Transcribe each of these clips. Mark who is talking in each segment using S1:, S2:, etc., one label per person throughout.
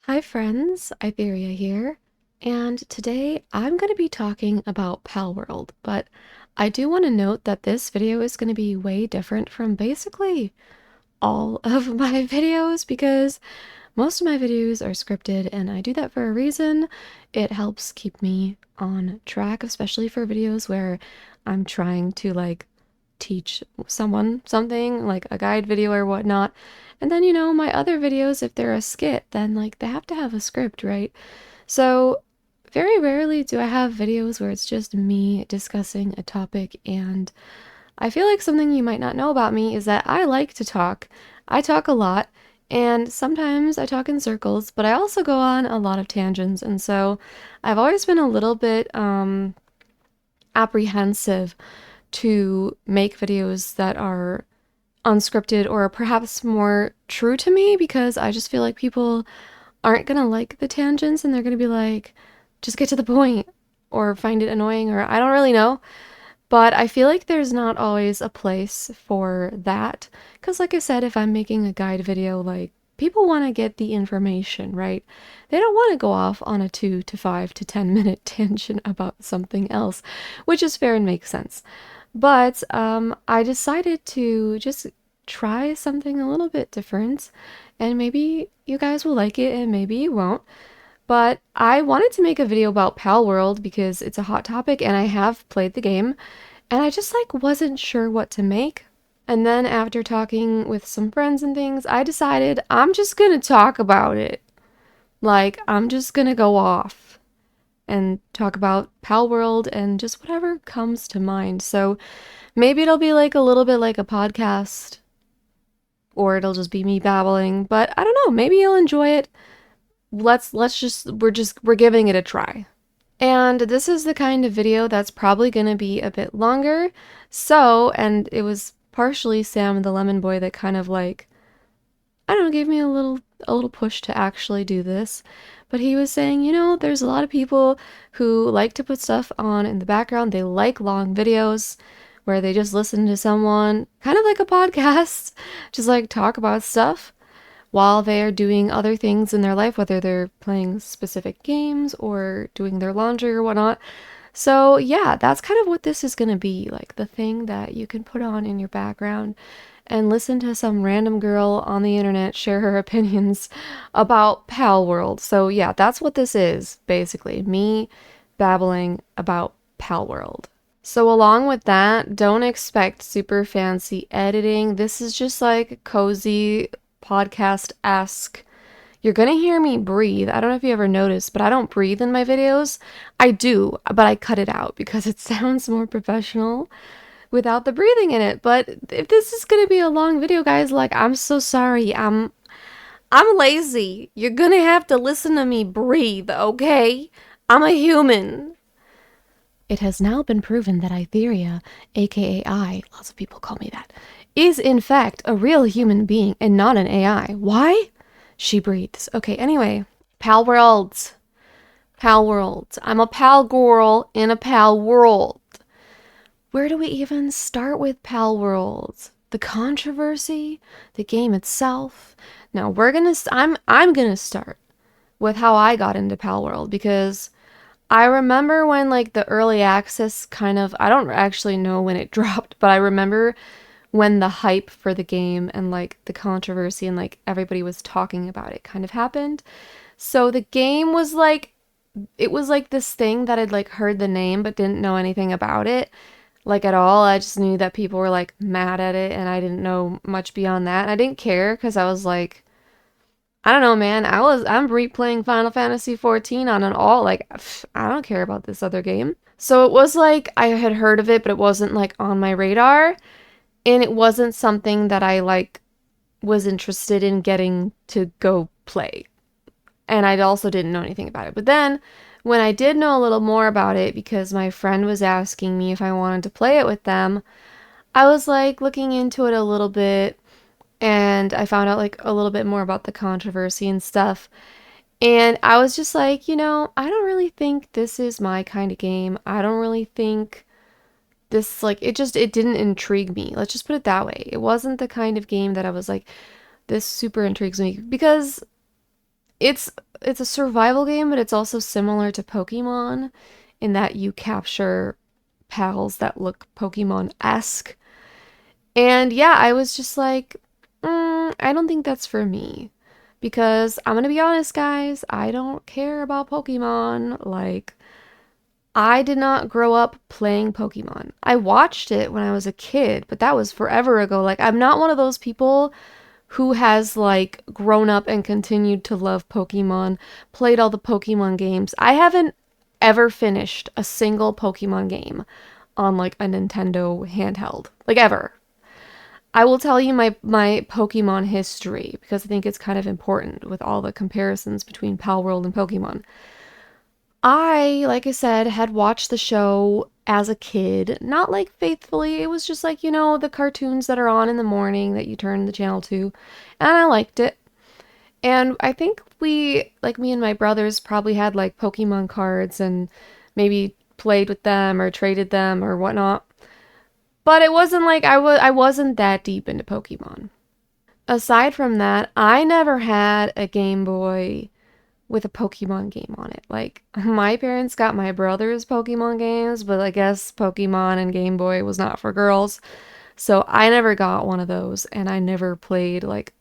S1: Hi friends, Aitherea here, and today I'm going to be talking about Palworld, but I do want to note that this video is going to be way different from basically all of my videos because most of my videos are scripted and I do that for a reason. It helps keep me on track, especially for videos where I'm trying to teach someone something, like a guide video or whatnot. And then, my other videos, if they're a skit, then they have to have a script, right? So, very rarely do I have videos where it's just me discussing a topic. And I feel like something you might not know about me is that I like to talk. I talk a lot, and sometimes I talk in circles, but I also go on a lot of tangents. And so I've always been a little bit apprehensive to make videos that are unscripted or perhaps more true to me because I just feel like people aren't gonna like the tangents and they're gonna be like, just get to the point or find it annoying or I don't really know. But I feel like there's not always a place for that because, like I said, if I'm making a guide video, people want to get the information, right? They don't want to go off on a 2 to 5 to 10 minute tangent about something else, which is fair and makes sense. But I decided to just try something a little bit different, and maybe you guys will like it and maybe you won't. But I wanted to make a video about Palworld because it's a hot topic and I have played the game, and I just wasn't sure what to make. And then after talking with some friends and things, I decided I'm just gonna talk about it. I'm just gonna go off and talk about Palworld and just whatever comes to mind. So maybe it'll be like a little bit like a podcast, or it'll just be me babbling, but I don't know, maybe you'll enjoy it. Let's just we're giving it a try. And this is the kind of video that's probably going to be a bit longer. So, and it was partially Sam the Lemon Boy that kind of I don't know, gave me a little push to actually do this. But he was saying, there's a lot of people who like to put stuff on in the background. They like long videos where they just listen to someone, kind of like a podcast, just talk about stuff while they are doing other things in their life, whether they're playing specific games or doing their laundry or whatnot. So, yeah, that's kind of what this is going to be like the thing that you can put on in your background and listen to some random girl on the internet share her opinions about Palworld. So, yeah, that's what this is basically me babbling about Palworld. So, along with that, don't expect super fancy editing. This is just cozy podcast-esque. You're gonna hear me breathe. I don't know if you ever noticed, but I don't breathe in my videos. I do, but I cut it out because it sounds more professional without the breathing in it. But if this is gonna be a long video, guys, I'm so sorry. I'm lazy. You're gonna have to listen to me breathe, okay? I'm a human. It has now been proven that Aitherea, aka I, lots of people call me that, is in fact a real human being and not an AI. Why? She breathes. Okay, anyway. Palworld. Palworld. I'm a pal girl in a pal world. Where do we even start with Palworld? The controversy? The game itself? Now I'm gonna start with how I got into Palworld because I remember when the early access kind of, I don't actually know when it dropped, but I remember when the hype for the game and the controversy and everybody was talking about it kind of happened. So the game was it was this thing that I'd heard the name but didn't know anything about it at all. I just knew that people were mad at it and I didn't know much beyond that. And I didn't care because I was I don't know, man. I'm replaying Final Fantasy 14 on an all I don't care about this other game. So it was I had heard of it, but it wasn't on my radar, and it wasn't something that I was interested in getting to go play. And I also didn't know anything about it. But then when I did know a little more about it because my friend was asking me if I wanted to play it with them, I was looking into it a little bit and I found out a little bit more about the controversy and stuff. And I was just I don't really think this is my kind of game. I don't really think this it didn't intrigue me. Let's just put it that way. It wasn't the kind of game that I was this super intrigues me because it's it's a survival game, but it's also similar to Pokemon in that you capture pals that look Pokemon-esque. And yeah, I was just like, I don't think that's for me. Because I'm gonna be honest, guys, I don't care about Pokemon. Like, I did not grow up playing Pokemon. I watched it when I was a kid, but that was forever ago. Like, I'm not one of those people who has like grown up and continued to love Pokemon, played all the Pokemon games. I haven't ever finished a single Pokemon game on like a Nintendo handheld. Like ever. I will tell you my Pokemon history because I think it's kind of important with all the comparisons between Palworld and Pokemon. Like I said, had watched the show as a kid, not like faithfully. It was just like, the cartoons that are on in the morning that you turn the channel to, and I liked it. And I think like me and my brothers, probably had like Pokemon cards and maybe played with them or traded them or whatnot. But it wasn't like I wasn't that deep into Pokemon. Aside from that, I never had a Game Boy with a Pokemon game on it. Like, my parents got my brother's Pokemon games, but I guess Pokemon and Game Boy was not for girls. So I never got one of those, and I never played like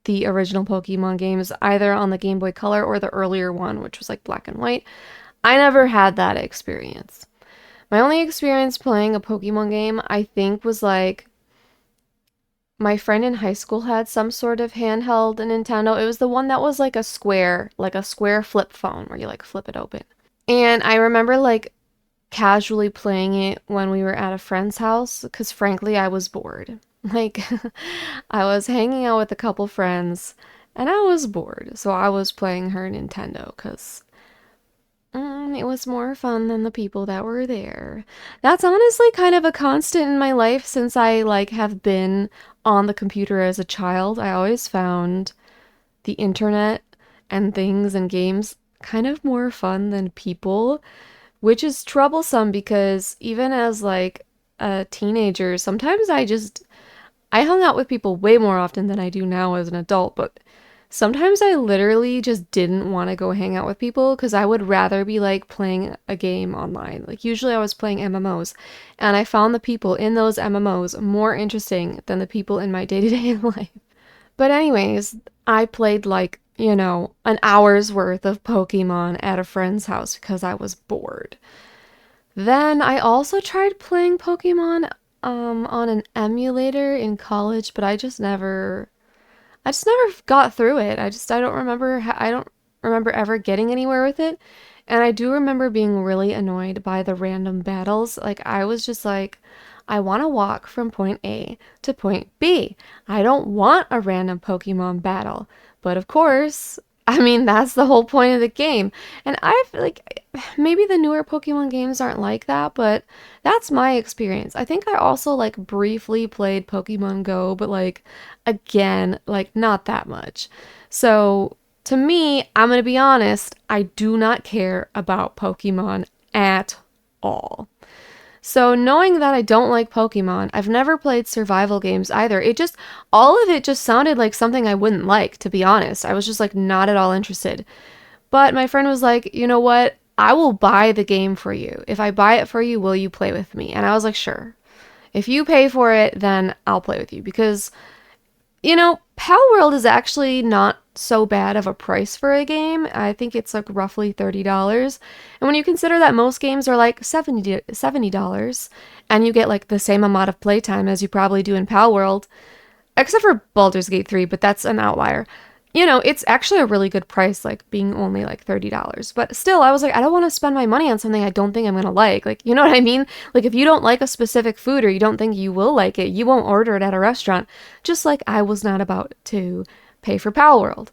S1: the original Pokemon games, either on the Game Boy Color or the earlier one, which was like black and white. I never had that experience. My only experience playing a Pokemon game, I think, was like my friend in high school had some sort of handheld Nintendo. It was the one that was like a square flip phone where you like flip it open. And I remember like casually playing it when we were at a friend's house because frankly, I was bored. Like, I was hanging out with a couple friends and I was bored. So I was playing her Nintendo because it was more fun than the people that were there. That's honestly kind of a constant in my life since I like have been on the computer as a child. I always found the internet and things and games kind of more fun than people, which is troublesome because even as like a teenager, sometimes I hung out with people way more often than I do now as an adult, but sometimes I literally just didn't want to go hang out with people because I would rather be like playing a game online. Like usually I was playing MMOs and I found the people in those MMOs more interesting than the people in my day-to-day life. But anyways, I played like, an hour's worth of Pokemon at a friend's house because I was bored. Then I also tried playing Pokemon on an emulator in college, but I just never got through it. I don't remember I don't remember ever getting anywhere with it. And I do remember being really annoyed by the random battles. Like I was just like I want to walk from point A to point B. I don't want a random Pokemon battle. But of course, I mean that's the whole point of the game. And I feel like maybe the newer Pokemon games aren't like that, but that's my experience. I think I also like briefly played Pokemon Go, but like again, like not that much. So to me, I'm gonna be honest, I do not care about Pokemon at all. So knowing that I don't like Pokemon, I've never played survival games either. All of it just sounded like something I wouldn't like, to be honest. I was just like not at all interested. But my friend was like, you know what? I will buy the game for you. If I buy it for you, will you play with me? And I was like, sure. If you pay for it, then I'll play with you. Because, Palworld is actually not so bad of a price for a game. I think it's like roughly $30. And when you consider that most games are like $70 and you get like the same amount of playtime as you probably do in Palworld, except for Baldur's Gate 3, but that's an outlier. It's actually a really good price, like being only like $30. But still, I was like, I don't want to spend my money on something I don't think I'm gonna like. Like, you know what I mean? Like, if you don't like a specific food or you don't think you will like it, you won't order it at a restaurant. Just like I was not about to pay for Palworld.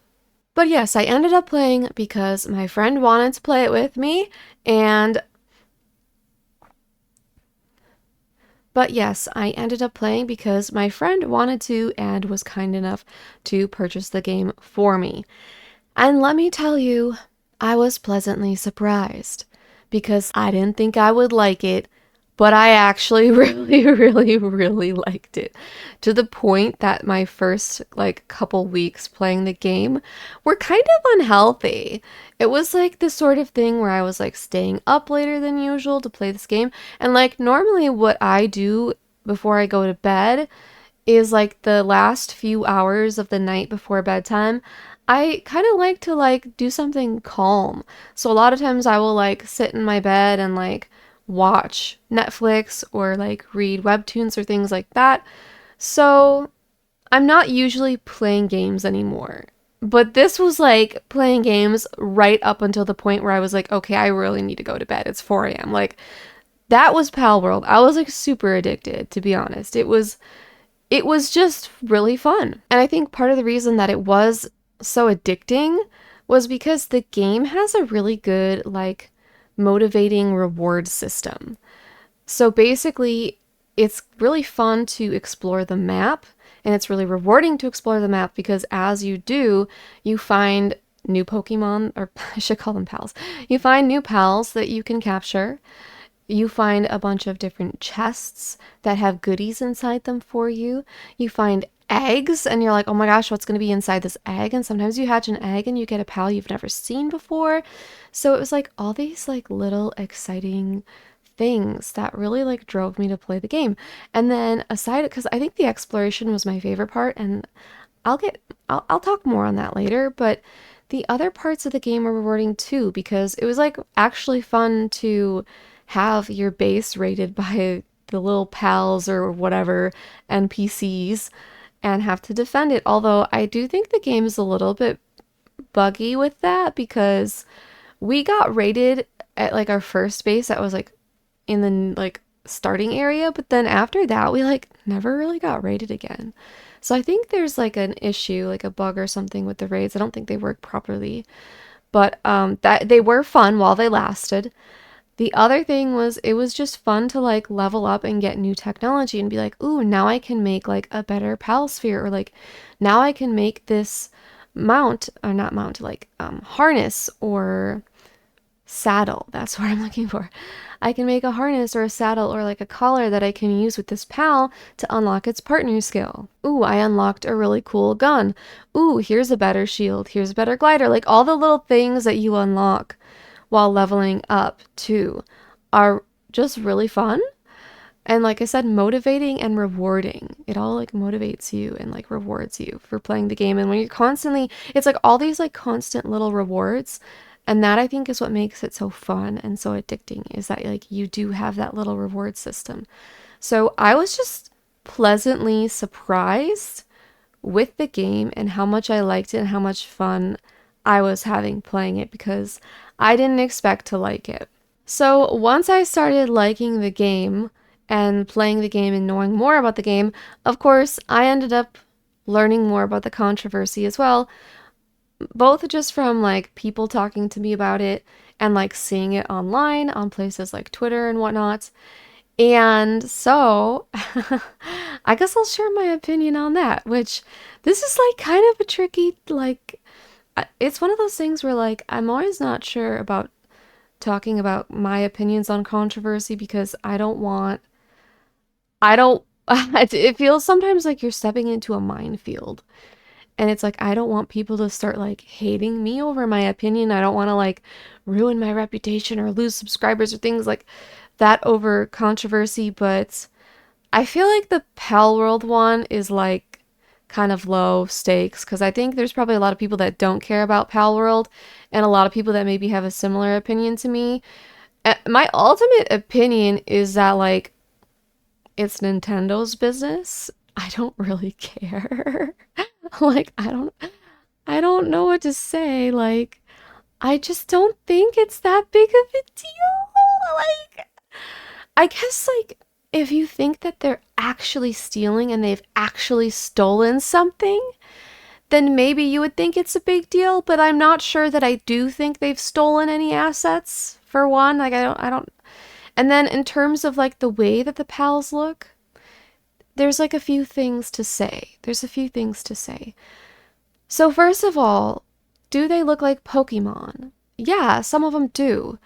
S1: But yes, I ended up playing because my friend wanted to play it with me, and But yes, I ended up playing because my friend wanted to and was kind enough to purchase the game for me. And let me tell you, I was pleasantly surprised because I didn't think I would like it But I actually really liked it, to the point that my first like couple weeks playing the game were kind of unhealthy. It was like the sort of thing where I was like staying up later than usual to play this game. And like normally what I do before I go to bed is like the last few hours of the night before bedtime, I kind of like to like do something calm. So a lot of times I will like sit in my bed and like watch Netflix or like read webtoons or things like that. So I'm not usually playing games anymore. But this was like playing games right up until the point where I was like, okay, I really need to go to bed. It's 4 a.m. Like that was Palworld. I was like super addicted, to be honest. It was just really fun. And I think part of the reason that it was so addicting was because the game has a really good, like, motivating reward system. So basically, it's really fun to explore the map, and it's really rewarding to explore the map because as you do, you find new Pokemon, or I should call them pals. You find new pals that you can capture. You find a bunch of different chests that have goodies inside them for you. You find eggs, and you're like, oh my gosh, what's going to be inside this egg? And sometimes you hatch an egg and you get a pal you've never seen before. So it was like all these like little exciting things that really like drove me to play the game. And then aside, because I think the exploration was my favorite part, and I'll talk more on that later, but the other parts of the game were rewarding too because it was like actually fun to have your base raided by the little pals or whatever NPCs and have to defend it. Although I do think the game is a little bit buggy with that because we got raided at like our first base that was like in the like starting area, but then after that we like never really got raided again. So I think there's like an issue, like a bug or something with the raids. I don't think they work properly, but that they were fun while they lasted. The other thing was it was just fun to like level up and get new technology and be like, ooh, now I can make like a better pal sphere, or like now I can make this mount, or not mount, like harness or saddle. That's what I'm looking for. I can make a harness or a saddle or like a collar that I can use with this pal to unlock its partner skill. Ooh, I unlocked a really cool gun. Ooh, here's a better shield. Here's a better glider. Like all the little things that you unlock while leveling up too are just really fun. And like I said, motivating and rewarding. It all like motivates you and like rewards you for playing the game. And when you're constantly, it's like all these like constant little rewards. And that I think is what makes it so fun and so addicting, is that like you do have that little reward system. So I was just pleasantly surprised with the game and how much I liked it and how much fun I was having playing it because I didn't expect to like it. So once I started liking the game and playing the game and knowing more about the game, of course, I ended up learning more about the controversy as well, both just from like people talking to me about it and like seeing it online on places like Twitter and whatnot. And so I guess I'll share my opinion on that, which this is like kind of a tricky, like, it's one of those things where like I'm always not sure about talking about my opinions on controversy because I don't, it feels sometimes like you're stepping into a minefield. And it's like, I don't want people to start like hating me over my opinion. I don't want to like ruin my reputation or lose subscribers or things like that over controversy. But I feel like the Palworld one is like kind of low stakes because I think there's probably a lot of people that don't care about Palworld and a lot of people that maybe have a similar opinion to me. My ultimate opinion is that like it's Nintendo's business. I don't really care. Like I don't know what to say. Like I just don't think it's that big of a deal. Like I guess like if you think that they're actually stealing and they've actually stolen something, then maybe you would think it's a big deal, but I'm not sure that I do think they've stolen any assets for one. Like I don't. And then in terms of like the way that the pals look, there's like a few things to say. There's a few things to say. So first of all, do they look like Pokemon? Yeah, some of them do.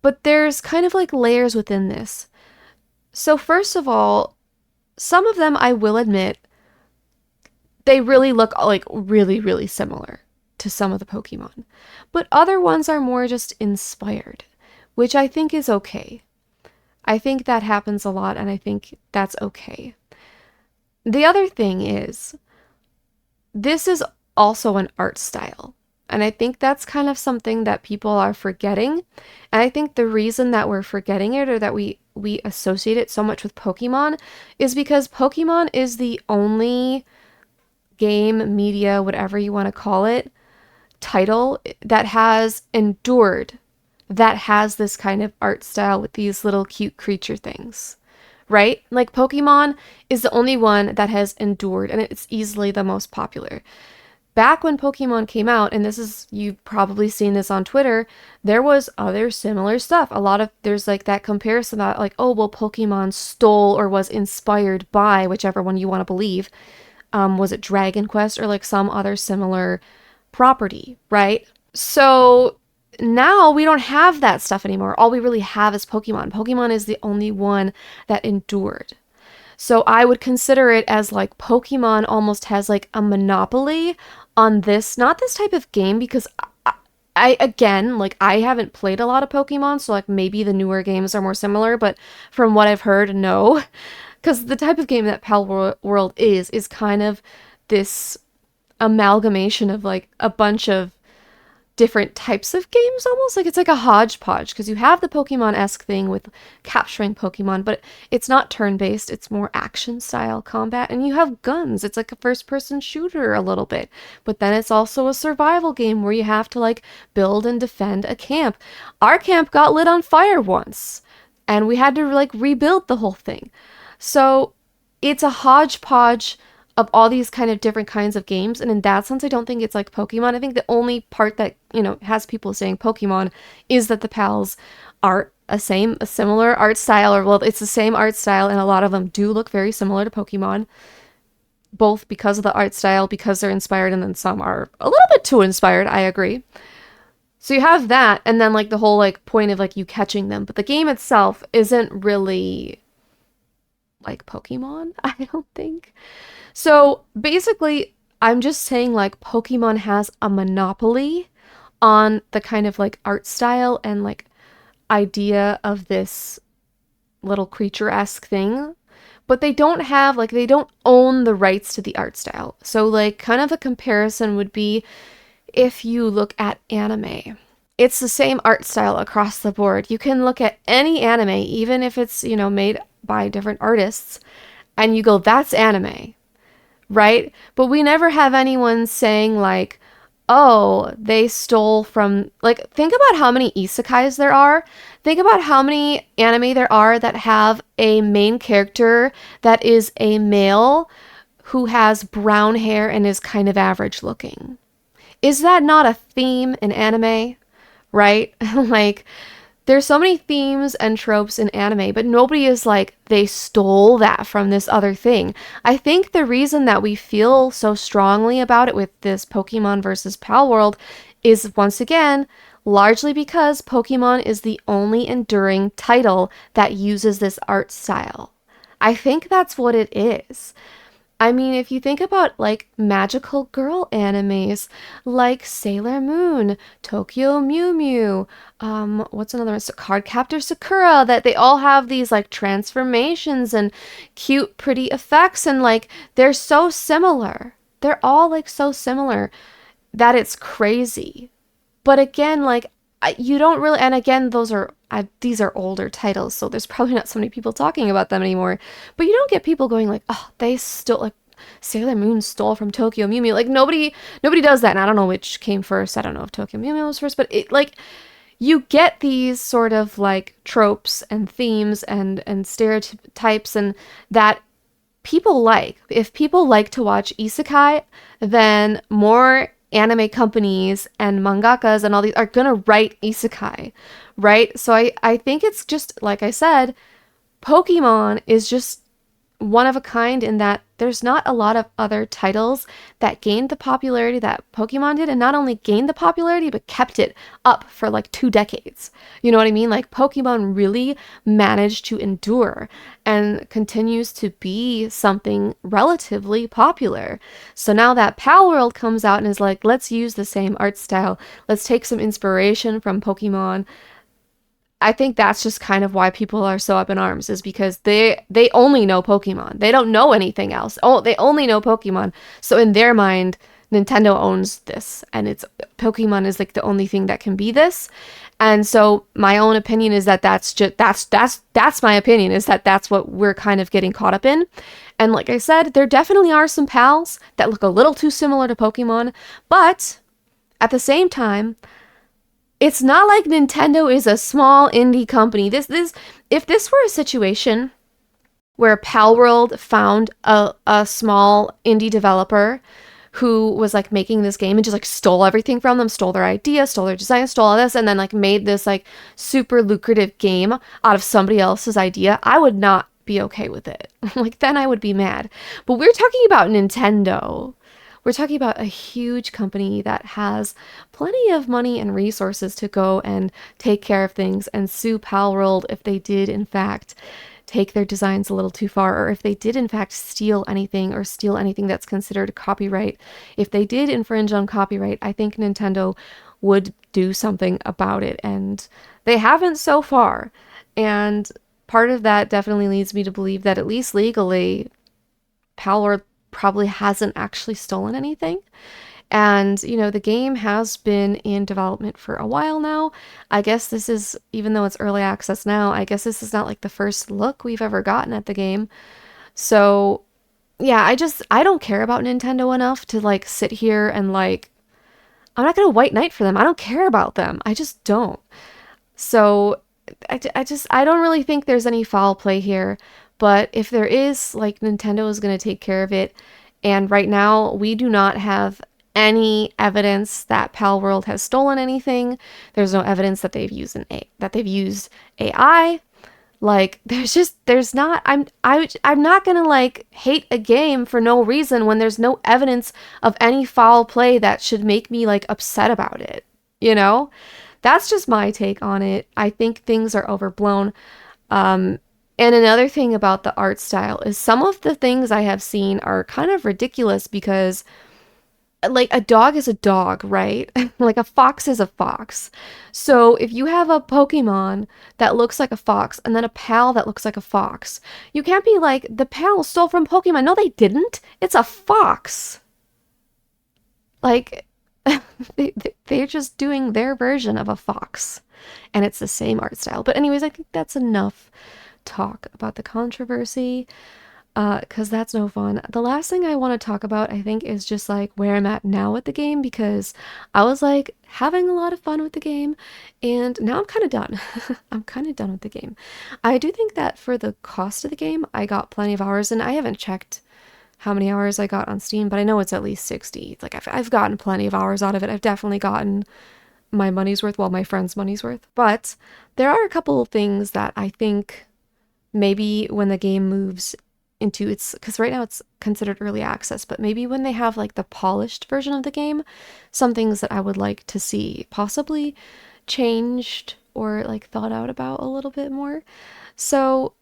S1: But there's kind of like layers within this. So first of all, some of them I will admit they really look like really, really similar to some of the Pokemon. But other ones are more just inspired, which I think is okay. I think that happens a lot, and I think that's okay. The other thing is, this is also an art style. And I think that's kind of something that people are forgetting. And I think the reason that we're forgetting it or that we associate it so much with Pokemon is because Pokemon is the only game, media, whatever you want to call it, title that has endured, that has this kind of art style with these little cute creature things, right? Like Pokemon is the only one that has endured, and it's easily the most popular. Back when Pokemon came out, and this is, you've probably seen this on Twitter, there was other similar stuff. A lot of, there's like that comparison that like, oh, well, Pokemon stole or was inspired by, whichever one you want to believe, was it Dragon Quest or like some other similar property, right? So now we don't have that stuff anymore. All we really have is Pokemon. Pokemon is the only one that endured. So I would consider it as like Pokemon almost has like a monopoly on this, not this type of game, because I again, like I haven't played a lot of Pokemon, so like maybe the newer games are more similar, but from what I've heard, no. Because the type of game that Palworld is kind of this amalgamation of like a bunch of different types of games almost. Like it's like a hodgepodge because you have the Pokemon-esque thing with capturing Pokemon, but it's not turn-based, it's more action style combat, and you have guns. It's like a first-person shooter a little bit, but then it's also a survival game where you have to like build and defend a camp. Our camp got lit on fire once and we had to like rebuild the whole thing. So it's a hodgepodge of all these kind of different kinds of games. And in that sense, I don't think it's like Pokemon. I think the only part that, you know, has people saying Pokemon is that the pals are a similar art style, or well, it's the same art style, and a lot of them do look very similar to Pokemon, both because of the art style, because they're inspired, and then some are a little bit too inspired, I agree. So you have that, and then like the whole like point of like you catching them, but the game itself isn't really like Pokemon, I don't think. So basically, I'm just saying like Pokemon has a monopoly on the kind of like art style and like idea of this little creature-esque thing, but they don't have like they don't own the rights to the art style. So like kind of a comparison would be if you look at anime. It's the same art style across the board. You can look at any anime, even if it's, you know, made by different artists, and you go, that's anime, right? But we never have anyone saying like, oh, they stole from, like, think about how many isekais there are. Think about how many anime there are that have a main character that is a male who has brown hair and is kind of average looking. Is that not a theme in anime? Right? Like, there's so many themes and tropes in anime, but nobody is like, they stole that from this other thing. I think the reason that we feel so strongly about it with this Pokemon versus Palworld is, once again, largely because Pokemon is the only enduring title that uses this art style. I think that's what it is. I mean, if you think about like magical girl animes like Sailor Moon, Tokyo Mew Mew, what's another one? So Cardcaptor Sakura, that they all have these like transformations and cute, pretty effects, and like they're so similar. They're all like so similar that it's crazy. But again, like you don't really, and again, these are older titles, so there's probably not so many people talking about them anymore. But you don't get people going like, oh, they stole, like Sailor Moon stole from Tokyo Mew Mew. Like nobody does that. And I don't know which came first. I don't know if Tokyo Mew Mew was first, but it like you get these sort of like tropes and themes and stereotypes and that people like. If people like to watch isekai, then more anime companies and mangakas and all these are gonna write isekai, right? So I think it's just, like I said, Pokemon is just one of a kind in that there's not a lot of other titles that gained the popularity that Pokemon did, and not only gained the popularity, but kept it up for like 2 decades. You know what I mean? Like Pokemon really managed to endure and continues to be something relatively popular. So now that Palworld comes out and is like, let's use the same art style, let's take some inspiration from Pokemon. I think that's just kind of why people are so up in arms, is because they only know Pokemon. They don't know anything else. Oh, they only know Pokemon. So in their mind, Nintendo owns this, and it's Pokemon is like the only thing that can be this. And so my own opinion is that that's my opinion, is that that's what we're kind of getting caught up in. And like I said, there definitely are some pals that look a little too similar to Pokemon, but at the same time, it's not like Nintendo is a small indie company. This if this were a situation where Palworld found a small indie developer who was like making this game and just like stole everything from them, stole their idea, stole their design, stole all this, and then like made this like super lucrative game out of somebody else's idea, I would not be okay with it. Like then I would be mad. But we're talking about Nintendo. We're talking about a huge company that has plenty of money and resources to go and take care of things and sue Palworld if they did, in fact, take their designs a little too far, or if they did, in fact, steal anything or steal anything that's considered copyright. If they did infringe on copyright, I think Nintendo would do something about it, and they haven't so far. And part of that definitely leads me to believe that at least legally, Palworld probably hasn't actually stolen anything. And, you know, the game has been in development for a while now. I guess this is, even though it's early access now, I guess this is not like the first look we've ever gotten at the game. So, yeah, I don't care about Nintendo enough to like sit here and like, I'm not gonna white knight for them. I don't care about them. I just don't. So, I don't really think there's any foul play here. But if there is, like, Nintendo is going to take care of it. And right now, we do not have any evidence that Palworld has stolen anything. There's no evidence that they've used AI. Like, there's not. I'm not gonna like hate a game for no reason when there's no evidence of any foul play that should make me like upset about it. You know, that's just my take on it. I think things are overblown. And another thing about the art style is some of the things I have seen are kind of ridiculous because, like, a dog is a dog, right? Like, a fox is a fox. So, if you have a Pokemon that looks like a fox and then a pal that looks like a fox, you can't be like, the pal stole from Pokemon. No, they didn't. It's a fox. Like, they're just doing their version of a fox. And it's the same art style. But, anyways, I think that's enough talk about the controversy, because that's no fun. The last thing I want to talk about, I think, is just like where I'm at now with the game, because I was like having a lot of fun with the game and now I'm kind of done. I'm kind of done with the game. I do think that for the cost of the game, I got plenty of hours, and I haven't checked how many hours I got on Steam, but I know it's at least 60. It's like I've gotten plenty of hours out of it. I've definitely gotten my money's worth, well, my friend's money's worth. But there are a couple of things that I think maybe when the game moves into its, because right now it's considered early access, but maybe when they have like the polished version of the game, some things that I would like to see possibly changed or like thought out about a little bit more. So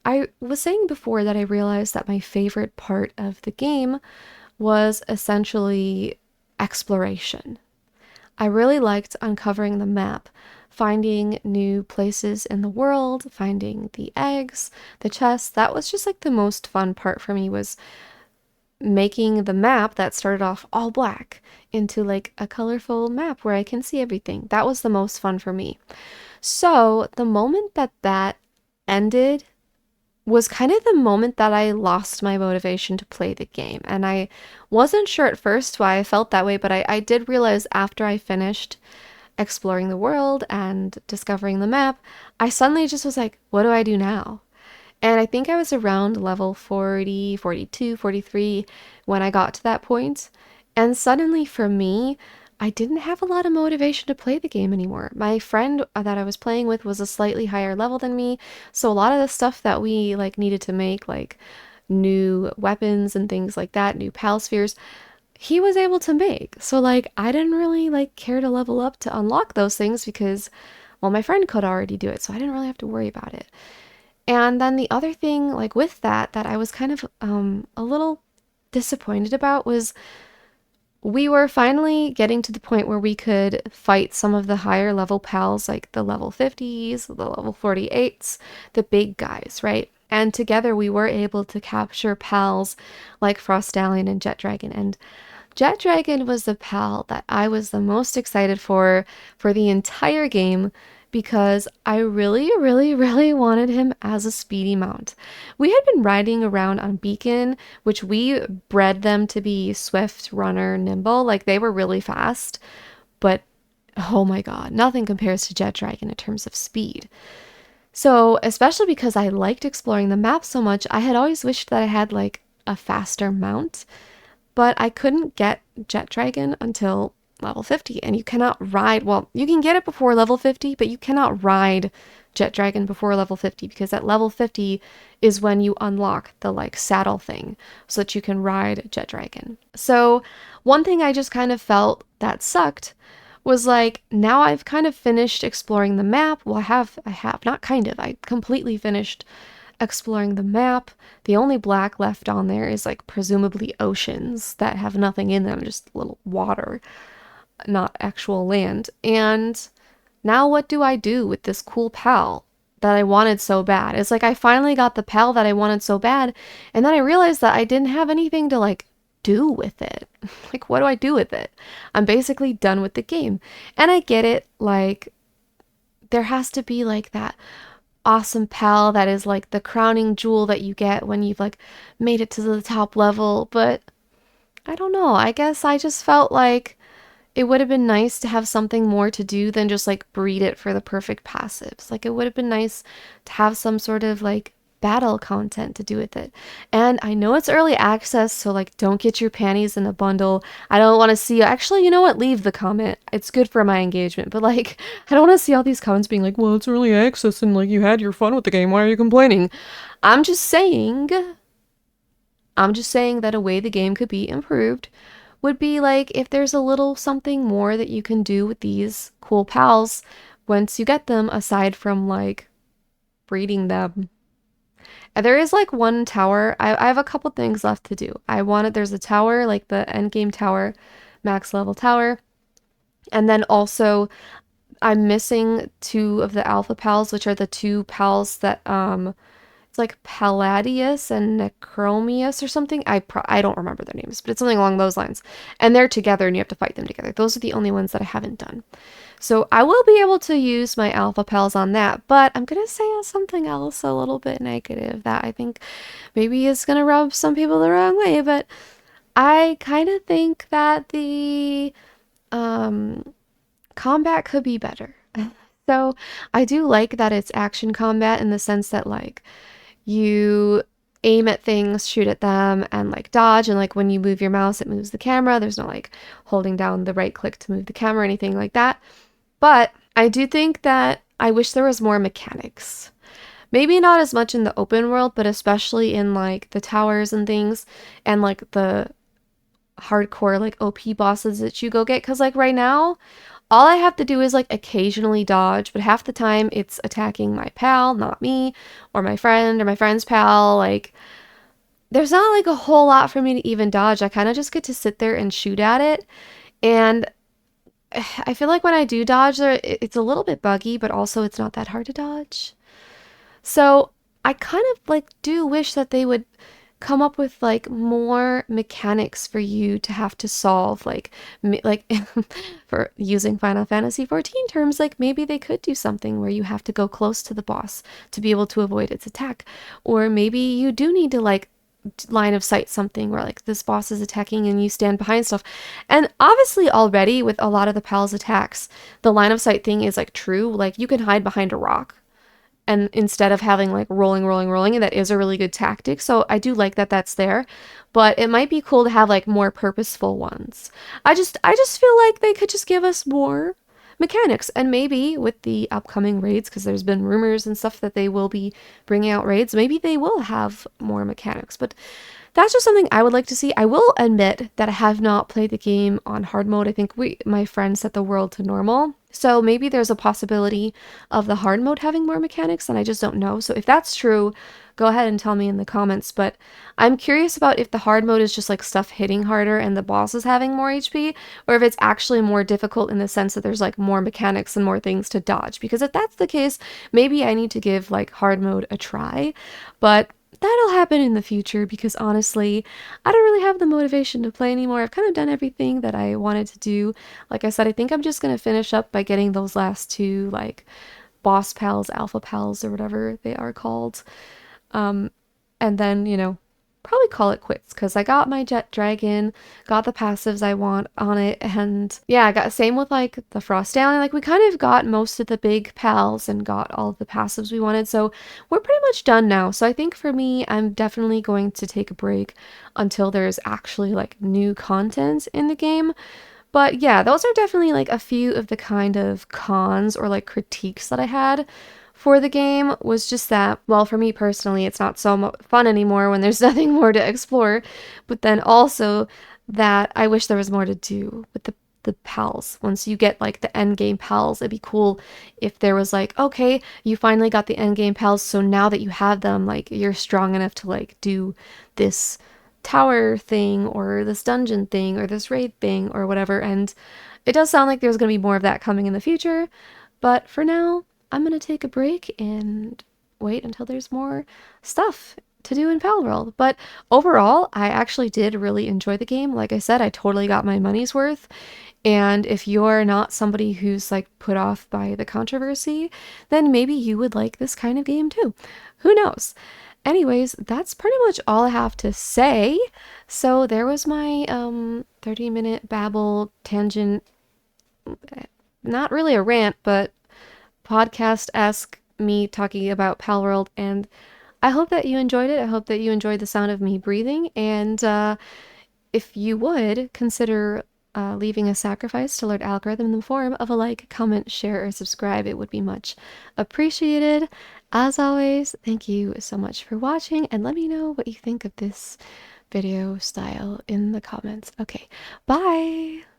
S1: I was saying before that I realized that my favorite part of the game was essentially exploration. I really liked uncovering the map, finding new places in the world, finding the eggs, the chests. That was just like the most fun part for me, was making the map that started off all black into like a colorful map where I can see everything. That was the most fun for me. So the moment that that ended was kind of the moment that I lost my motivation to play the game. And I wasn't sure at first why I felt that way, but I did realize after I finished exploring the world and discovering the map, I suddenly just was like, what do I do now? And I think I was around level 40, 42, 43 when I got to that point. And suddenly for me, I didn't have a lot of motivation to play the game anymore. My friend that I was playing with was a slightly higher level than me, so a lot of the stuff that we like needed to make, like new weapons and things like that, new pal spheres, he was able to make. So like I didn't really like care to level up to unlock those things because well my friend could already do it, so I didn't really have to worry about it. And then the other thing like with that I was kind of a little disappointed about was we were finally getting to the point where we could fight some of the higher level pals, like the level 50s, the level 48s, the big guys, right? And together we were able to capture pals like Frostallion and Jet Dragon. And Jet Dragon was the pal that I was the most excited for the entire game because I really, really, really wanted him as a speedy mount. We had been riding around on Beacon, which we bred them to be swift, runner, nimble. Like they were really fast, but oh my god, nothing compares to Jet Dragon in terms of speed. So, especially because I liked exploring the map so much, I had always wished that I had like a faster mount, but I couldn't get Jet Dragon until level 50, and you cannot ride, well, you can get it before level 50, but you cannot ride Jet Dragon before level 50 because at level 50 is when you unlock the like saddle thing so that you can ride Jet Dragon. So, one thing I just kind of felt that sucked was like now I've kind of finished exploring the map. Well, I have not kind of. I completely finished exploring the map. The only black left on there is like presumably oceans that have nothing in them, just little water, not actual land. And now what do I do with this cool pal that I wanted so bad? It's like I finally got the pal that I wanted so bad, and then I realized that I didn't have anything to like do with it. Like, what do I do with it? I'm basically done with the game. And I get it, like, there has to be like that awesome pal that is like the crowning jewel that you get when you've like made it to the top level, but I don't know. I guess I just felt like it would have been nice to have something more to do than just like breed it for the perfect passives. Like it would have been nice to have some sort of like battle content to do with it. And I know it's early access, so like don't get your panties in a bundle. I don't want to see, actually, you know what? Leave the comment. It's good for my engagement, but like I don't want to see all these comments being like, well, it's early access and like you had your fun with the game. Why are you complaining? I'm just saying, I'm just saying that a way the game could be improved would be like if there's a little something more that you can do with these cool pals once you get them aside from like breeding them. And there is like one tower. I have a couple things left to do. There's a tower, like the end game tower, max level tower. And then also I'm missing two of the alpha pals, which are the two pals that it's like Palladius and Necromius or something. I don't remember their names, but it's something along those lines. And they're together and you have to fight them together. Those are the only ones that I haven't done. So I will be able to use my alpha pals on that, but I'm going to say something else a little bit negative that I think maybe is going to rub some people the wrong way, but I kind of think that the combat could be better. So I do like that it's action combat in the sense that like you aim at things, shoot at them, and like dodge, and like when you move your mouse, it moves the camera. There's no like holding down the right click to move the camera or anything like that. But I do think that I wish there was more mechanics. Maybe not as much in the open world, but especially in like the towers and things and like the hardcore like OP bosses that you go get. Because like right now, all I have to do is like occasionally dodge, but half the time it's attacking my pal, not me, or my friend or my friend's pal. Like there's not like a whole lot for me to even dodge. I kind of just get to sit there and shoot at it. And I feel like when I do dodge, it's a little bit buggy, but also it's not that hard to dodge. So I kind of like do wish that they would come up with like more mechanics for you to have to solve, like for using Final Fantasy 14 terms, like maybe they could do something where you have to go close to the boss to be able to avoid its attack, or maybe you do need to like line of sight something where like this boss is attacking and you stand behind stuff. And obviously already with a lot of the pals attacks, the line of sight thing is like true. Like you can hide behind a rock and instead of having like rolling, and that is a really good tactic. So I do like that that's there, but it might be cool to have like more purposeful ones. I just feel like they could just give us more. mechanics. And maybe with the upcoming raids, because there's been rumors and stuff that they will be bringing out raids, maybe they will have more mechanics. But that's just something I would like to see. I will admit that I have not played the game on hard mode. I think my friend set the world to normal. So maybe there's a possibility of the hard mode having more mechanics, and I just don't know. So if that's true, go ahead and tell me in the comments. But I'm curious about if the hard mode is just like stuff hitting harder and the bosses having more HP, or if it's actually more difficult in the sense that there's like more mechanics and more things to dodge. Because if that's the case, maybe I need to give like hard mode a try. But that'll happen in the future because honestly, I don't really have the motivation to play anymore. I've kind of done everything that I wanted to do. Like I said, I think I'm just going to finish up by getting those last two, like, boss pals, alpha pals, or whatever they are called. Um, and then, probably call it quits because I got my jet dragon, got the passives I want on it, and yeah, I got same with like the frost down. Like we kind of got most of the big pals and got all of the passives we wanted, so we're pretty much done now. So I think for me, I'm definitely going to take a break until there's actually like new content in the game. But yeah, those are definitely like a few of the kind of cons or like critiques that I had for the game. Was just that, well, for me personally, it's not so fun anymore when there's nothing more to explore. But then also that I wish there was more to do with the pals. Once you get like the end game pals, it'd be cool if there was like, okay, you finally got the end game pals, so now that you have them, like you're strong enough to like do this tower thing or this dungeon thing or this raid thing or whatever. And it does sound like there's going to be more of that coming in the future. But for now, I'm going to take a break and wait until there's more stuff to do in Palworld. But overall, I actually did really enjoy the game. Like I said, I totally got my money's worth. And if you're not somebody who's like put off by the controversy, then maybe you would like this kind of game too. Who knows? Anyways, that's pretty much all I have to say. So there was my 30-minute babble tangent, not really a rant, but podcast-esque me talking about Palworld, and I hope that you enjoyed it. I hope that you enjoyed the sound of me breathing, and if you would consider leaving a sacrifice to Lord Algorithm in the form of a like, comment, share, or subscribe, it would be much appreciated. As always, thank you so much for watching, and let me know what you think of this video style in the comments. Okay, bye!